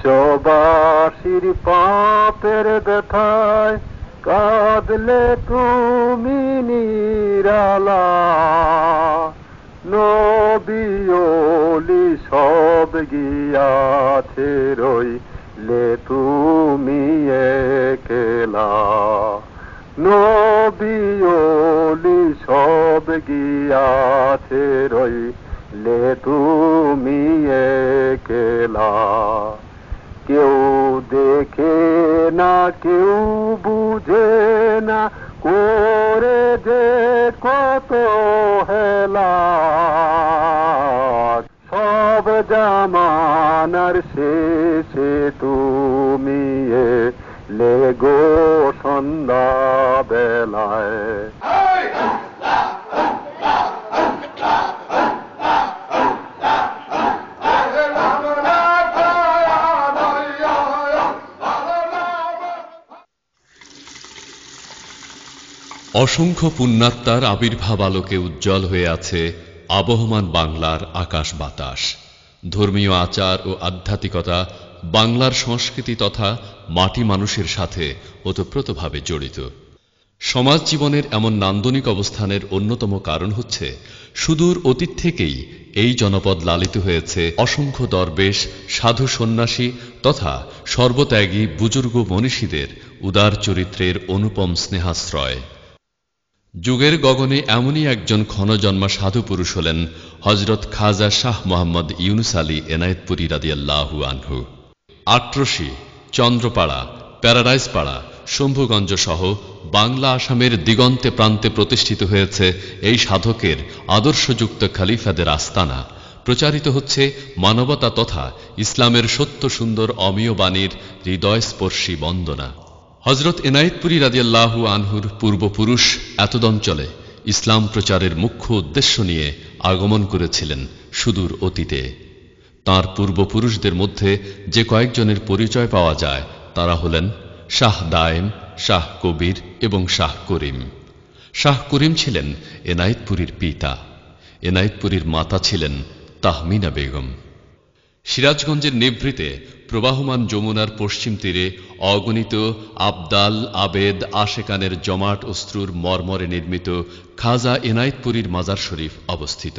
বিশ্ববাসীর পাপের ব্যথায় কাঁদলে তুমি নিরালা, নবী ওলি সব গিয়াছে রইলে তুমি একলা, নবী ওলি সব গিয়াছে রইলে তুমি একলা। কেউ দেখে না কেউ বুঝে না করে যে কত হেলা, সব জামানার শেষে তুমি এলে গো সন্ধ্যা বেলায়। অসংখ্য পুণ্যাত্মার আবির্ভাব আলোকে উজ্জ্বল হয়ে আছে আবহমান বাংলার আকাশ বাতাস। ধর্মীয় আচার ও আধ্যাত্মিকতা বাংলার সংস্কৃতি তথা মাটি মানুষের সাথে ওতপ্রোতভাবে জড়িত। সমাজ জীবনের এমন নান্দনিক অবস্থানের অন্যতম কারণ হচ্ছে সুদূর অতীত থেকেই এই জনপদ লালিত হয়েছে অসংখ্য দরবেশ, সাধু সন্ন্যাসী তথা সর্বত্যাগী বুজুর্গ মনীষীদের উদার চরিত্রের অনুপম স্নেহাশ্রয়। যুগের গগনে এমনই একজন ক্ষণজন্মা সাধু পুরুষ হলেন হযরত খাজা শাহ মোহাম্মদ ইউনুস আলী এনায়েতপুরী রাদিয়াল্লাহু আনহু। আট্রসি, চন্দ্রপাড়া, প্যারাডাইস পাড়া, শম্ভুগঞ্জ সহ বাংলা আসামের দিগন্তে প্রান্তে প্রতিষ্ঠিত হয়েছে এই সাধকের আদর্শযুক্ত খলিফাদের আস্তানা। প্রচারিত হচ্ছে মানবতা তথা ইসলামের সত্য সুন্দর অমীয় বাণীর হৃদয়স্পর্শী বন্দনা। হযরত এনায়েতপুরী রাদিয়াল্লাহু আনহুর পূর্বপুরুষ এতদঞ্চলে ইসলাম প্রচারের মুখ্য উদ্দেশ্য নিয়ে আগমন করেছিলেন সুদূর অতীতে। তাঁর পূর্বপুরুষদের মধ্যে যে কয়েকজনের পরিচয় পাওয়া যায় তারা হলেন শাহ দায়েম, শাহ কবির এবং শাহ করিম। শাহ করিম ছিলেন এনায়েতপুরীর পিতা। এনায়েতপুরীর মাতা ছিলেন তাহমিনা বেগম। সিরাজগঞ্জের নিভৃতে প্রবাহমান যমুনার পশ্চিম তীরে অগণিত আবদাল, আবেদ, আশেকানের জমাট অশ্রুর মর্মরে নির্মিত খাজা এনায়েতপুরীর মাজার শরীফ অবস্থিত।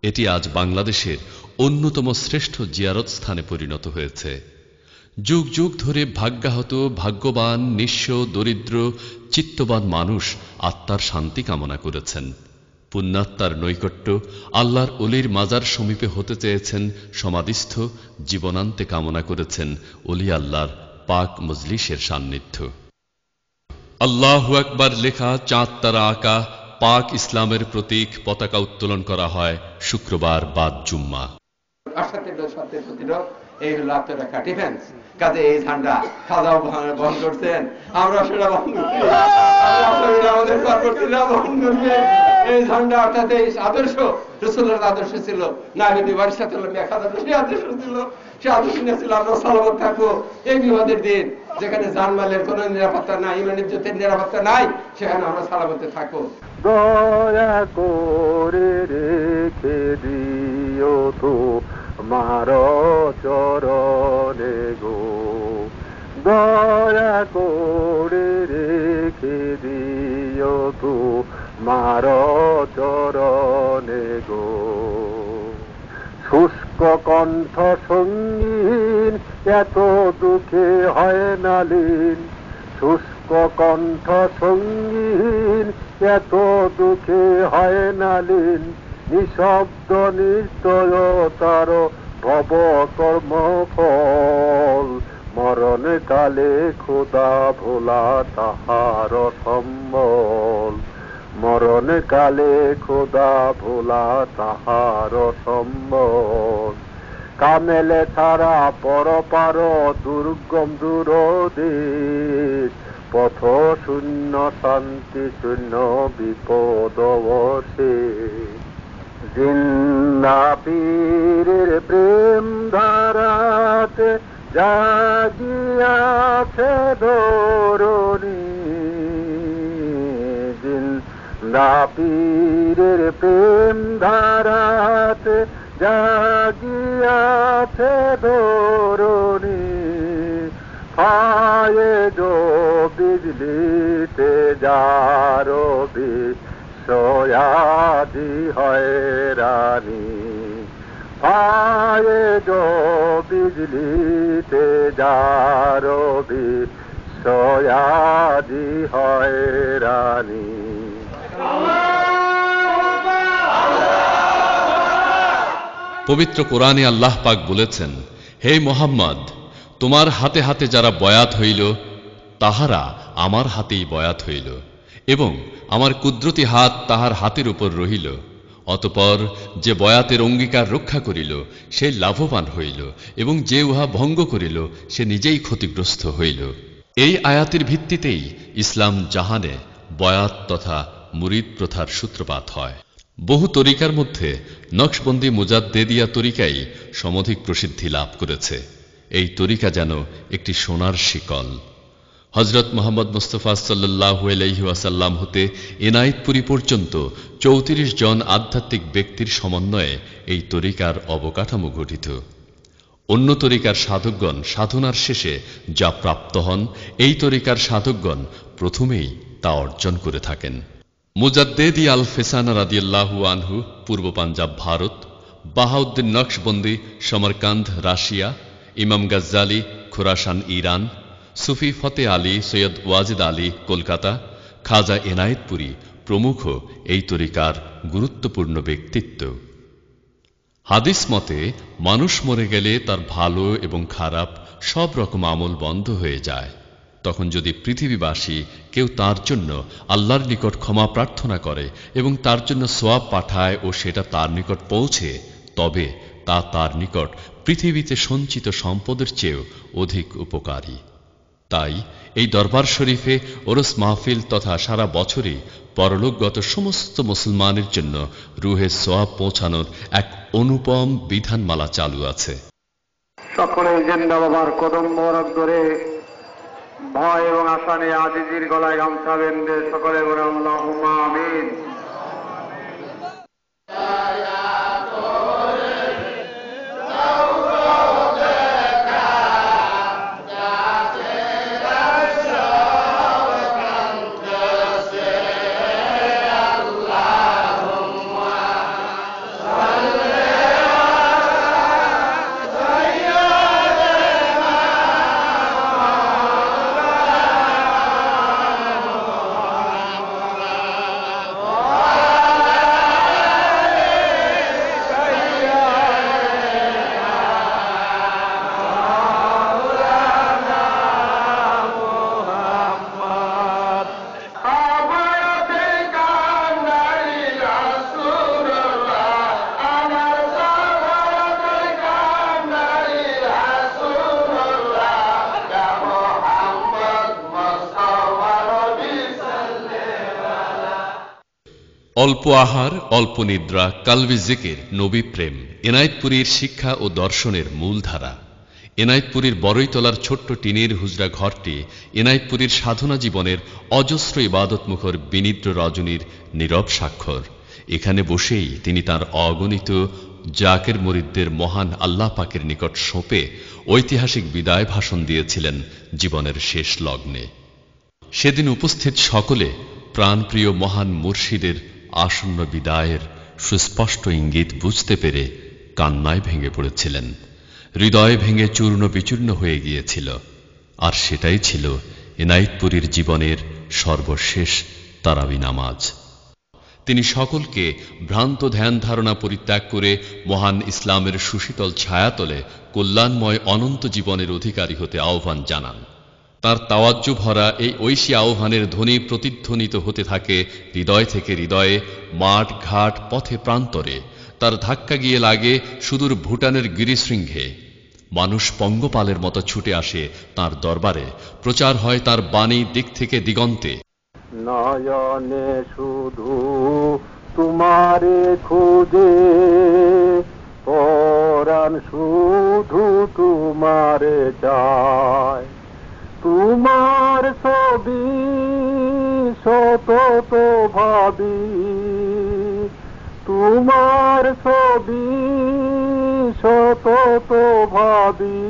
এটি আজ বাংলাদেশের অন্যতম শ্রেষ্ঠ জিয়ারত স্থানে পরিণত হয়েছে। যুগ যুগ ধরে ভাগ্যাহত, ভাগ্যবান, নিঃস্ব, দরিদ্র, চিত্তবান মানুষ আত্মার শান্তি কামনা করেছেন। পুণ্যাত্মার নৈকট্য, আল্লাহর অলির মাজার সমীপে হতে চেয়েছেন সমাধিস্থ, জীবনান্তে কামনা করেছেন অলি আল্লাহর পাক মজলিসের সান্নিধ্য। আল্লাহু আকবার লেখা চাঁদ তারা আঁকা পাক ইসলামের প্রতীক পতাকা উত্তোলন করা হয় শুক্রবার বাদ জুম্মা। এই হলো আত্মরক্ষা ডিফেন্স। কাজে এই ঝান্ডা খাজাও বহন করছেন, আমরা সেটা বহন করছি, আমাদের কর্মকর্তারা বহন করবে এই ঝান্ডা। অর্থাৎ এই আদর্শ রাসূলের আদর্শ ছিল, নাহিদি বারিশাতুল্লাহ মেখাদার সেই আদর্শ ছিল, সে আদর্শ নিয়ে ছিল আমরা সালামত থাকবো এই বিপদের দিন যেখানে জানমালের কোনো নিরাপত্তা নাই, ইমান ইজ্জতের নিরাপত্তা নাই, সেখানে আমরা সালামতে থাকবো। দয়া করে রেখে দিও তো মার চরণে গো, দয়া করে রেখে দিও তো মার চরণে গো। শুষ্ক কণ্ঠ সঙ্গীন এত দুঃখে হয় না লীন, শুষ্ক কণ্ঠ সঙ্গীন এত দুঃখে হয় না লীন, নিঃশব্দ নিশ্চয়তার ভব কর্ম ফল, মরণ কালে খোদা ভোলা তাহার সম্বল, মরণ কালে খোদা ভোলা তাহার সম্বল। কামেলে ছাড়া পরপার দুর্গম দূর দেশ, পথ শূন্য শান্তি শূন্য বিপদ বসে। জিন্দা পীরের প্রেম ধারাতে জাগিয়াছে ধরণী, জিন্দা পীরের প্রেম ধারাতে জাগিয়াছে ধরণী। पाए जो बिजली ते जारो सोयादी हैरानी पाए जो बिजली ते जारो सोयादी हैरानी। পবিত্র কোরআনে আল্লাহ পাক বলেছেন, হে মুহাম্মদ, তোমার হাতে হাতে যারা বয়াত হইল তাহারা আমার হাতেই বয়াত হইল এবং আমার কুদরতি হাত তাহার হাতের উপর রহিল। অতঃপর যে বয়াতের অঙ্গীকার রক্ষা করিল সে লাভবান হইল এবং যে উহা ভঙ্গ করিল সে নিজেই ক্ষতিগ্রস্ত হইল। এই আয়াতের ভিত্তিতেই ইসলাম জাহানে বয়াত তথা মুরিদ প্রথার সূত্রপাত হয়। বহু তরিকার মধ্যে নকশবন্দি মুজাদ্দেদিয়া তরিকাই সমধিক প্রসিদ্ধি লাভ করেছে। এই তরিকা যেন একটি সোনার শিকল। হযরত মুহাম্মদ মুস্তাফা সাল্লাল্লাহু আলাইহি ওয়াসাল্লাম হতে এনায়েতপুরী পর্যন্ত ৩৪ জন আধ্যাত্মিক ব্যক্তির সমন্বয়ে এই তরিকার অবকাঠামো গঠিত। অন্য তরিকার সাধকগণ সাধনার শেষে যা প্রাপ্ত হন, এই তরিকার সাধকগণ প্রথমেই তা অর্জন করে থাকেন। মুজাদ্দেদি আল ফেসানা রাদিয়াল্লাহু আনহু পূর্ব পাঞ্জাব ভারত, বাহাউদ্দিন নকশবন্দি সমরকান্দ রাশিয়া, ইমাম গাজ্জালি খোরাসান ইরান, সুফি ফতে আলী সৈয়দ ওয়াজিদ আলী কলকাতা, খাজা এনায়েতপুরী প্রমুখ এই তরিকার গুরুত্বপূর্ণ ব্যক্তিত্ব। হাদিস মতে মানুষ মরে গেলে তার ভালো এবং খারাপ সব রকম আমল বন্ধ হয়ে যায়। তখন যদি পৃথিবীবাসী কেউ তার জন্য আল্লাহর নিকট ক্ষমা প্রার্থনা করে এবং তার জন্য সোয়াব পাঠায় ও সেটা তার নিকট পৌঁছে, তবে তা তার নিকট পৃথিবীতে সঞ্চিত সম্পদের চেয়েও অধিক উপকারী। তাই এই দরবার শরীফে ওরস মাহফিল তথা সারা বছরই পরলোকগত সমস্ত মুসলমানের জন্য রুহে সোয়াব পৌঁছানোর এক অনুপম বিধানমালা চালু আছে। সকলে জিন্দা বাবার কদম মোবারক ধরে ভয় এবং আশা নিয়ে আজিজির গলায় গামছা বেঁধে সকলে বলে আল্লাহুম্মা আমিন। অল্প আহার, অল্প নিদ্রা, কালবি জিকির, নবী প্রেম এনায়েতপুরীর শিক্ষা ও দর্শনের মূলধারা। এনায়েতপুরীর বড়ইতলার ছোট্ট টিনের হুজরা ঘরটি এনায়েতপুরীর সাধনা জীবনের অজস্র ইবাদতমুখর বিনিদ্র রজনীর নীরব স্বাক্ষর। এখানে বসেই তিনি তার অগণিত জাকের মুরিদদের মহান আল্লাহ পাকের নিকট সঁপে ঐতিহাসিক বিদায় ভাষণ দিয়েছিলেন জীবনের শেষ লগ্নে। সেদিন উপস্থিত সকলে প্রাণপ্রিয় মহান মুর্শিদের আসন্ন বিদায়ের সুস্পষ্ট ইঙ্গিত বুঝতে পেরে কান্নায় ভেঙে পড়েছিলেন। হৃদয় ভেঙে চূর্ণ বিচূর্ণ হয়ে গিয়েছিল। আর সেটাই ছিল এনায়েতপুরীর জীবনের সর্বশেষ তারাবি নামাজ। তিনি সকলকে ভ্রান্ত ধ্যান ধারণা পরিত্যাগ করে মহান ইসলামের সুশীতল ছায়াতলে কল্যাণময় অনন্ত জীবনের অধিকারী হতে আহ্বান জানান। তার তাওয়াজ্জু ভরা এই ঐশী আহ্বানের ধ্বনি প্রতিধ্বনিত হতে থাকে হৃদয় থেকে হৃদয়ে, মাঠ ঘাট পথে প্রান্তরে। তার ধাক্কা গিয়ে লাগে সুদূর ভুটানের গিরিশৃঙ্গে। মানুষ পঙ্গপালের মতো ছুটে আসে তার দরবারে। প্রচার হয় তার বাণী দিক থেকে দিগন্তে। নয়নে শুধু তোমারে খুঁজে, পরাণ শুধু তোমারে চায়। তোমার ছবি সতত ভাবি, তোমার ছবি সতত ভাবি,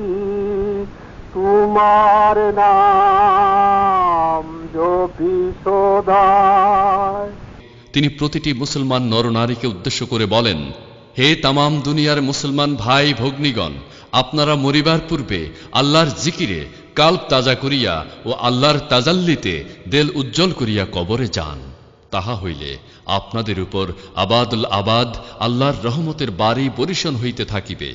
তোমার নাম জপি সদায়। তিনি প্রতিটি মুসলমান নরনারীকে উদ্দেশ্য করে বলেন, হে তামাম দুনিয়ার মুসলমান ভাই ভগ্নীগণ, আপনারা মরিবার পূর্বে আল্লাহর জিকিরে কাল্ব তাজা করিয়া ও আল্লাহর তাজাল্লিতে দেল উজ্জ্বল করিয়া কবরে যান। তাহা হইলে আপনাদের উপর আবাদুল আবাদ আল্লাহর রহমতের বাড়ি বরিশন হইতে থাকিবে।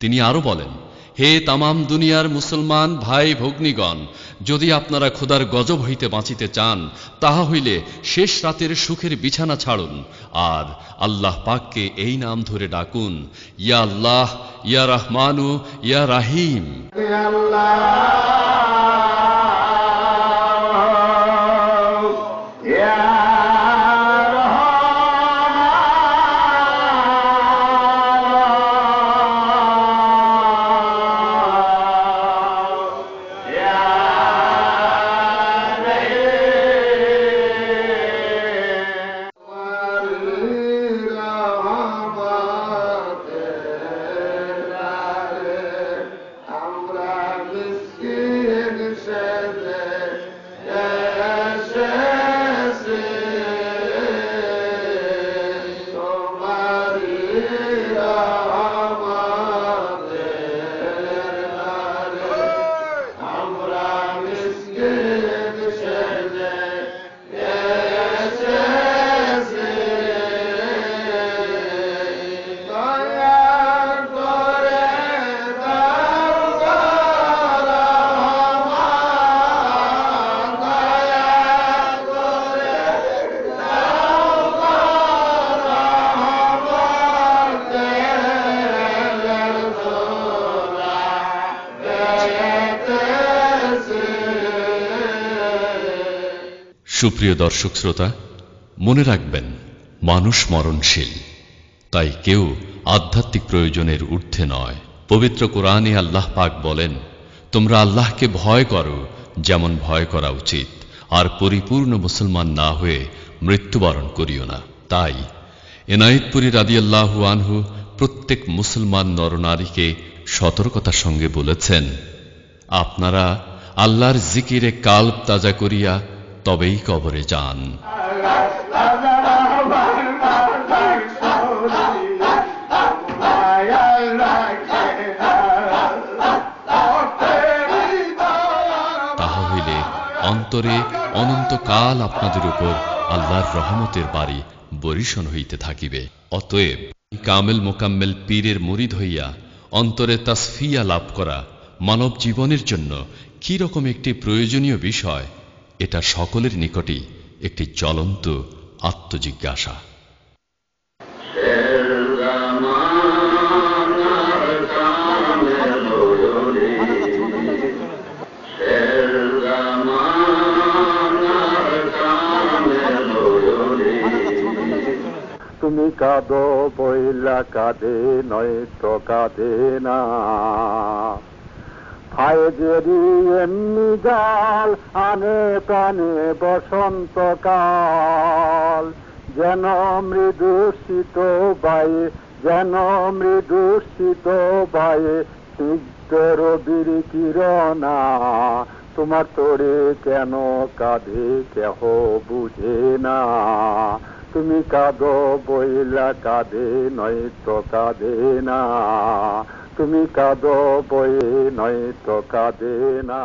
তিনি আরো বলেন, হে তামাম দুনিয়ার মুসলমান ভাই ভগ্নীগণ, যদি আপনারা খোদার গজব হইতে বাঁচিতে চান, তাহা হইলে শেষ রাতের সুখের বিছানা ছাড়ুন আর আল্লাহ পাককে এই নাম ধরে ডাকুন, ইয়া আল্লাহ, ইয়া রহমানু, ইয়া রাহিম। সুপ্রিয় দর্শক শ্রোতা, মনে রাখবেন, মানুষ মরণশীল, তাই কেউ আধ্যাত্মিক প্রয়োজনের ঊর্ধ্বে নয়। পবিত্র কোরআনে আল্লাহ পাক বলেন, তোমরা আল্লাহকে ভয় করো যেমন ভয় করা উচিত, আর পরিপূর্ণ মুসলমান না হয়ে মৃত্যুবরণ করিও না। তাই এনায়েতপুরী রাদিয়াল্লাহু আনহু প্রত্যেক মুসলমান নরনারীকে সতর্কতার সঙ্গে বলেছেন, আপনারা আল্লাহর জিকিরে কাল্ব তাজা করিয়া তবেই কবরে যান। তাহা হইলে অন্তরে অনন্তকাল আপনাদের উপর আল্লাহর রহমতের বাড়ি বরিশন হইতে থাকিবে। অতএব কামেল মোকাম্মেল পীরের মুরিদ হইয়া অন্তরে তাসফিয়া লাভ করা মানব জীবনের জন্য কি রকম একটি প্রয়োজনীয় বিষয়, এটা সকলের নিকটই একটি জ্বলন্ত আত্মজিজ্ঞাসা। তুমি কাঁদো বইলা কাঁদে নয় তো কাঁদে না, হায় জেরি এমনি জাল আনে প্রাণে বসন্তকাল, যেন মৃদু শীত বায়ে, যেন মৃদু শীত বায়ে স্নিগ্ধ রবির কিরণা। তোমার তোরে কেন কাঁধে কেহ বুঝে না, তুমি কাঁদো বইলা কাঁদে নয়তো কাঁদে না, তুমি কাঁদো বই নয়তো কাঁদে না।